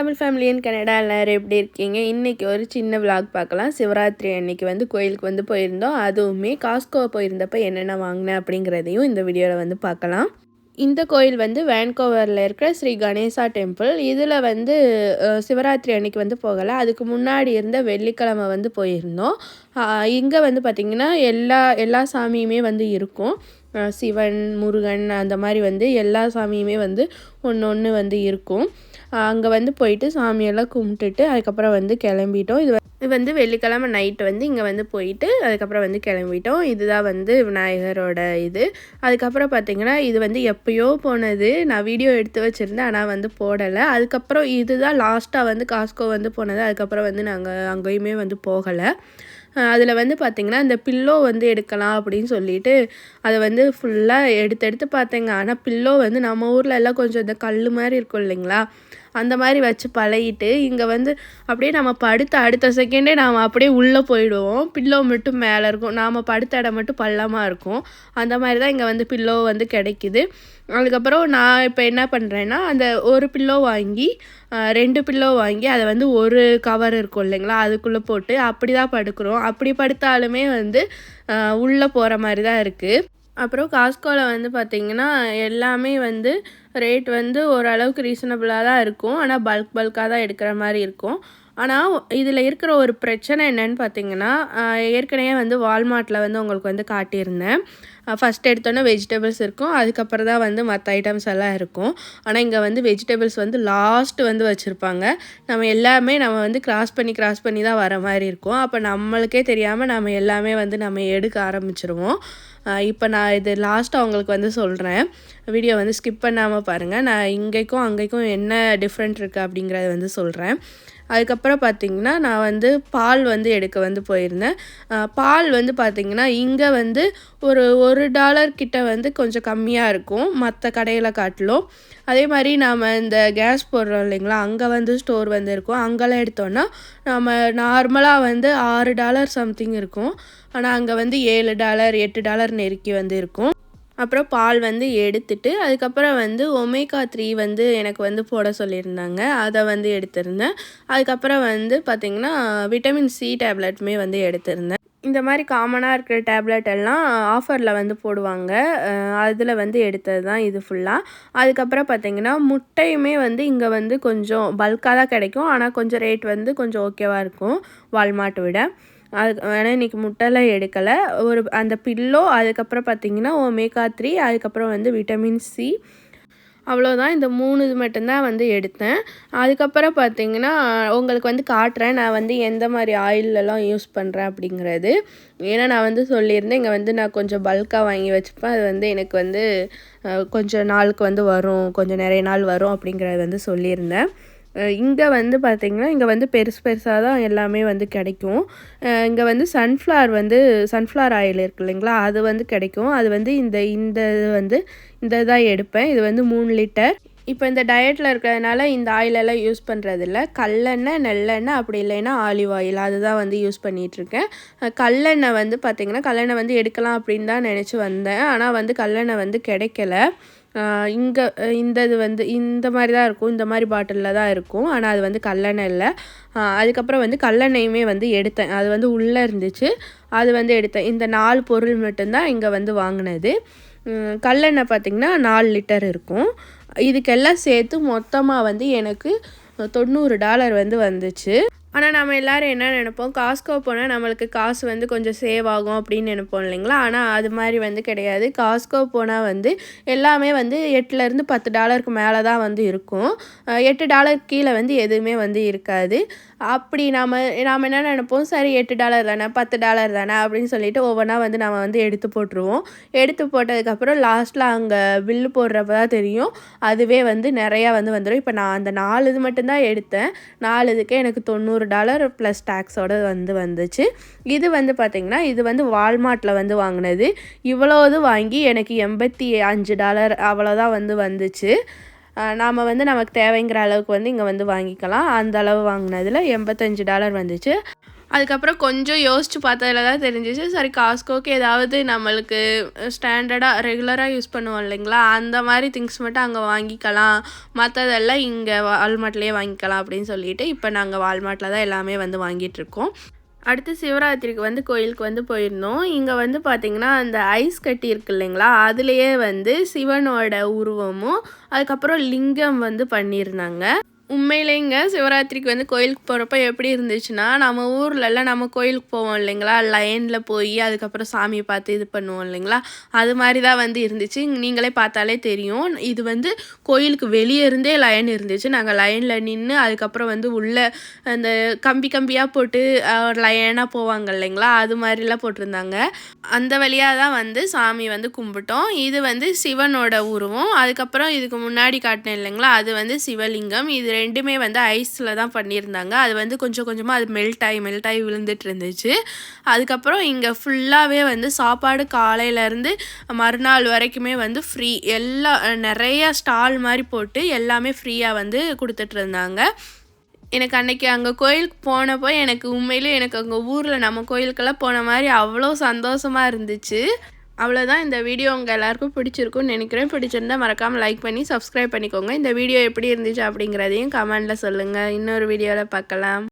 Tamil family இன் Canada எல்லாரும் எப்படி இருக்கீங்க? இன்றைக்கி ஒரு சின்ன விலாக் பார்க்கலாம். சிவராத்திரி அன்னைக்கு வந்து கோயிலுக்கு வந்து போயிருந்தோம். அதுவுமே காஸ்கோ போயிருந்தப்போ என்னென்ன வாங்கினேன் அப்படிங்கிறதையும் இந்த வீடியோவில் வந்து பார்க்கலாம். இந்த கோயில் வந்து வேன்கோவரில் இருக்கிற ஸ்ரீ கணேசா டெம்பிள். இதில் வந்து சிவராத்திரி அன்னைக்கு வந்து போகலை, அதுக்கு முன்னாடி இருந்த வெள்ளிக்கிழமை வந்து போயிருந்தோம். இங்கே வந்து பார்த்திங்கன்னா எல்லா சாமியுமே வந்து இருக்கும். சிவன், முருகன் அந்த மாதிரி வந்து எல்லா சாமியுமே வந்து ஒன்று வந்து இருக்கும். அங்கே வந்து போயிட்டு சாமியெல்லாம் கும்பிட்டுட்டு அதுக்கப்புறம் வந்து கிளம்பிட்டோம். இது வந்து வெள்ளிக்கிழமை நைட்டு வந்து இங்கே வந்து போயிட்டு அதுக்கப்புறம் வந்து கிளம்பிட்டோம். இதுதான் வந்து விநாயகரோட இது. அதுக்கப்புறம் பார்த்திங்கன்னா இது வந்து எப்போயோ போனது, நான் வீடியோ எடுத்து வச்சுருந்தேன் ஆனால் வந்து போடலை. அதுக்கப்புறம் இதுதான் லாஸ்ட்டாக வந்து காஸ்கோ வந்து போனது. அதுக்கப்புறம் வந்து நாங்கள் அங்கேயுமே வந்து போகலை. அதில் வந்து பார்த்திங்கன்னா இந்த பில்லோ வந்து எடுக்கலாம் அப்படின்னு சொல்லிட்டு அதை வந்து ஃபுல்லாக எடுத்து பார்த்தேங்க. ஆனால் பில்லோ வந்து நம்ம ஊரில் எல்லாம் கொஞ்சம் இந்த கல் மாதிரி இருக்கும் இல்லைங்களா, அந்த மாதிரி வச்சு பழகிட்டு இங்கே வந்து அப்படியே நம்ம படுத்த அடுத்த செகண்டே நாம் அப்படியே உள்ளே போயிடுவோம். பில்லோ மட்டும் மேலே இருக்கும், நாம் படுத்த இடம் மட்டும் பள்ளமாக இருக்கும். அந்த மாதிரி தான் இங்கே வந்து பில்லோ வந்து கிடைக்கிது. அதுக்கப்புறம் நான் இப்போ என்ன பண்ணுறேன்னா, அந்த ஒரு பில்லோ வாங்கி 2 பில்லோ வாங்கி அதை வந்து ஒரு கவர் இருக்கும் இல்லைங்களா, அதுக்குள்ளே போட்டு அப்படி தான் படுக்கிறோம். அப்படி படுத்தாலுமே வந்து உள்ளே போகிற மாதிரி தான் இருக்குது. அப்புறம் காஸ்கோவில் வந்து பார்த்திங்கன்னா எல்லாமே வந்து ரேட் வந்து ஓரளவுக்கு ரீசனபிளாக தான் இருக்கும். ஆனால் பல்காக தான் எடுக்கிற மாதிரி இருக்கும். ஆனால் இதில் இருக்கிற ஒரு பிரச்சனை என்னன்னு பார்த்திங்கன்னா, ஏற்கனவே வந்து வால்மார்ட்டில் வந்து உங்களுக்கு வந்து காட்டியிருந்தேன். ஃபஸ்ட் எடுத்தோன்னே வெஜிடபிள்ஸ் இருக்கும், அதுக்கப்புறம் தான் வந்து மற்ற ஐட்டம்ஸ் எல்லாம் இருக்கும். ஆனால் இங்கே வந்து வெஜிடபிள்ஸ் வந்து லாஸ்ட்டு வந்து வச்சுருப்பாங்க. நம்ம வந்து கிராஸ் பண்ணி தான் வர மாதிரி இருக்கும். அப்போ நம்மளுக்கே தெரியாமல் நம்ம எல்லாமே வந்து நம்ம எடுக்க ஆரம்பிச்சிருவோம். இப்போ நான் இது லாஸ்ட்டாக உங்களுக்கு வந்து சொல்கிறேன், வீடியோ வந்து ஸ்கிப் பண்ணாமல் பாருங்கள். நான் இங்கேக்கும் அங்கேக்கும் என்ன டிஃப்ரெண்ட் இருக்குது அப்படிங்கிறத வந்து சொல்கிறேன். அதுக்கப்புறம் பார்த்திங்கன்னா நான் வந்து பால் வந்து எடுக்க வந்து போயிருந்தேன். பால் வந்து பார்த்திங்கன்னா இங்கே வந்து $1 கிட்ட வந்து கொஞ்சம் கம்மியாக இருக்கும் மற்ற கடையில் காட்டிலும். அதே மாதிரி நாம் இந்த கேஸ் போடுறோம் இல்லைங்களா, அங்கே வந்து ஸ்டோர் வந்து இருக்கும். அங்கெல்லாம் எடுத்தோன்னா நம்ம நார்மலாக வந்து $6 சம்திங் இருக்கும். ஆனால் அங்கே வந்து $7 $8 நெருக்கி வந்து இருக்கும். அப்புறம் பால் வந்து எடுத்துட்டு அதுக்கப்புறம் வந்து ஒமேகா 3 வந்து எனக்கு வந்து போட சொல்லியிருந்தாங்க, அதை வந்து எடுத்திருந்தேன். அதுக்கப்புறம் வந்து பார்த்திங்கன்னா விட்டமின் சி டேப்லெட்டுமே வந்து எடுத்திருந்தேன். இந்த மாதிரி காமனாக இருக்கிற டேப்லெட் எல்லாம் ஆஃபரில் வந்து போடுவாங்க, அதில் வந்து எடுத்தது தான் இது ஃபுல்லாக. அதுக்கப்புறம் பார்த்திங்கன்னா முட்டையுமே வந்து இங்கே வந்து கொஞ்சம் பல்காக தான் கிடைக்கும். ஆனால் கொஞ்சம் ரேட் வந்து கொஞ்சம் ஓகேவாக இருக்கும் வால்மார்ட்டை விட. ஆனால் இன்றைக்கி முட்டைலாம் எடுக்கலை. அந்த பில்லோ, அதுக்கப்புறம் பார்த்திங்கன்னா ஒமேகா 3, அதுக்கப்புறம் வந்து விட்டமின் சி, அவ்வளோதான். இந்த 3 இது மட்டும்தான் வந்து எடுத்தேன். அதுக்கப்புறம் பார்த்திங்கன்னா உங்களுக்கு வந்து காட்டுறேன் நான் வந்து எந்த மாதிரி ஆயிலெல்லாம் யூஸ் பண்ணுறேன் அப்படிங்கிறது. ஏன்னா நான் வந்து சொல்லியிருந்தேன் இங்கே வந்து நான் கொஞ்சம் பல்காக வாங்கி வச்சுப்பேன், அது வந்து எனக்கு வந்து கொஞ்சம் நாளுக்கு வந்து வரும், கொஞ்சம் நிறைய நாள் வரும் அப்படிங்கிறத வந்து சொல்லியிருந்தேன். இங்கே வந்து பார்த்திங்கன்னா இங்கே வந்து பெருசாக தான் எல்லாமே வந்து கிடைக்கும். இங்கே வந்து சன்ஃப்ளவர் ஆயில் இருக்குது இல்லைங்களா, அது வந்து கிடைக்கும். அது வந்து இந்த தான் எடுப்பேன். இது வந்து 3 லிட்டர். இப்போ இந்த டயட்டில் இருக்கிறதுனால இந்த ஆயிலெல்லாம் யூஸ் பண்ணுறதில்ல. கல்லெண்ணெய், நெல்லெண்ணெய், அப்படி இல்லைன்னா ஆலிவ் ஆயில், அதுதான் வந்து யூஸ் பண்ணிகிட்ருக்கேன். கல்லெண்ணெய் வந்து பார்த்திங்கன்னா கல்லெண்ணெய் வந்து எடுக்கலாம் அப்படின்னு தான் நினச்சி வந்தேன். ஆனால் வந்து கல்லெண்ணெய் வந்து கிடைக்கல. இங்கே இது வந்து இந்த மாதிரி தான் இருக்கும், இந்த மாதிரி பாட்டிலில் தான் இருக்கும். ஆனால் அது வந்து கல்லெண்ணெய் இல்லை. அதுக்கப்புறம் வந்து கல்லெண்ணெயுமே வந்து எடுத்தேன், அது வந்து உள்ளே இருந்துச்சு, அது வந்து எடுத்தேன். இந்த 4 பொருள் மட்டும்தான் இங்கே வந்து வாங்கினது. கல்லெண்ணெய் பார்த்திங்கன்னா 4 லிட்டர் இருக்கும். இதுக்கெல்லாம் சேர்த்து மொத்தமாக வந்து எனக்கு $90 வந்து வந்துச்சு. ஆனால் நம்ம எல்லோரும் என்ன நினைப்போம், காஸ்கோ போனால் நம்மளுக்கு காசு வந்து கொஞ்சம் சேவ் ஆகும் அப்படின்னு நினைப்போம் இல்லைங்களா. ஆனால் அது மாதிரி வந்து கிடையாது. காஸ்கோ போனால் வந்து எல்லாமே வந்து $8லேருந்து $10க்கு மேலே தான் வந்து இருக்கும். $8 கீழே வந்து எதுவுமே வந்து இருக்காது. அப்படி நாம் என்ன நினைப்போம், சரி $8 தானே, $10 தானே அப்படின்னு சொல்லிட்டு ஒவ்வொன்றா வந்து நம்ம வந்து எடுத்து போட்டுருவோம். எடுத்து போட்டதுக்கப்புறம் லாஸ்ட்டில் அங்கே பில்லு போடுறப்ப தான் தெரியும், அதுவே வந்து நிறையா வந்து வந்துடும். இப்போ நான் அந்த 4 இது மட்டும்தான் எடுத்தேன். 4 இதுக்கே எனக்கு $90 ப்ளஸ் டேக்ஸோடு வந்துச்சு. இது வந்து பார்த்திங்கன்னா இது வந்து வால்மார்ட்டில் வந்து வாங்கினது. இவ்வளோ இது வாங்கி எனக்கு $85 அவ்வளோதான் வந்து வந்துச்சு. நாம் வந்து நமக்கு தேவைங்கிற அளவுக்கு வந்து இங்கே வந்து வாங்கிக்கலாம். அந்த அளவு வாங்கினதில் $85 வந்துச்சு. அதுக்கப்புறம் கொஞ்சம் யோசிச்சு பார்த்ததுல தான் தெரிஞ்சிச்சு, சரி காஸ்ட்கோக்கு ஏதாவது நம்மளுக்கு ஸ்டாண்டர்டாக ரெகுலராக யூஸ் பண்ணுவோம் இல்லைங்களா, அந்த மாதிரி திங்ஸ் மட்டும் அங்கே வாங்கிக்கலாம், மற்றதெல்லாம் இங்கே வால்மார்ட்லேயே வாங்கிக்கலாம் அப்படின்னு சொல்லிட்டு இப்போ நாங்கள் வால்மார்ட்டில் தான் எல்லாமே வந்து வாங்கிட்டுருக்கோம். அடுத்து சிவராத்திரிக்கு வந்து கோயிலுக்கு வந்து போயிருந்தோம். இங்கே வந்து பார்த்திங்கன்னா அந்த ஐஸ் கட்டி இருக்கு இல்லைங்களா, அதுலேயே வந்து சிவனோட உருவமும் அதுக்கப்புறம் லிங்கம் வந்து பண்ணியிருந்தாங்க. உண்மையிலேங்க சிவராத்திரிக்கு வந்து கோயிலுக்கு போகிறப்ப எப்படி இருந்துச்சுன்னா, நம்ம ஊர்லலாம் நம்ம கோயிலுக்கு போவோம் இல்லைங்களா, லைனில் போய் அதுக்கப்புறம் சாமியை பார்த்து இது பண்ணுவோம் இல்லைங்களா, அது மாதிரி தான் வந்து இருந்துச்சு. நீங்களே பார்த்தாலே தெரியும். இது வந்து கோயிலுக்கு வெளியே இருந்தே லைன் இருந்துச்சு. நாங்கள் லைனில் நின்று அதுக்கப்புறம் வந்து உள்ளே அந்த கம்பி கம்பியாக போட்டு லைனாக போவாங்க இல்லைங்களா, அது மாதிரிலாம் போட்டிருந்தாங்க. அந்த வழியாக தான் வந்து சாமி வந்து கும்பிட்டோம். இது வந்து சிவனோட உருவம். அதுக்கப்புறம் இதுக்கு முன்னாடி காட்டினேன் இல்லைங்களா, அது வந்து சிவலிங்கம். இது ரெண்டுமே வந்து ஐஸில் தான் பண்ணியிருந்தாங்க. அது வந்து கொஞ்சம் கொஞ்சமாக அது மெல்ட் ஆகி விழுந்துட்டு இருந்துச்சு. அதுக்கப்புறம் இங்கே ஃபுல்லாகவே வந்து சாப்பாடு காலையிலேருந்து மறுநாள் வரைக்குமே வந்து ஃப்ரீ. நிறைய ஸ்டால் மாதிரி போட்டு எல்லாமே ஃப்ரீயாக வந்து கொடுத்துட்ருந்தாங்க. எனக்கு அன்றைக்கி அங்கே கோயிலுக்கு போனப்போ எனக்கு உண்மையிலே எனக்கு அங்கே ஊரில் நம்ம கோயிலுக்கெல்லாம் போன மாதிரி அவ்வளோ சந்தோஷமாக இருந்துச்சு. அவ்வளோதான். இந்த வீடியோ உங்கள் எல்லாருக்கும் பிடிச்சிருக்குன்னு நினைக்கிறேன். பிடிச்சிருந்தா மறக்காமல் லைக் பண்ணி சப்ஸ்கிரைப் பண்ணிக்கோங்க. இந்த வீடியோ எப்படி இருந்துச்சு அப்படிங்கிறதையும் கமெண்டில் சொல்லுங்கள். இன்னொரு வீடியோவில் பார்க்கலாம்.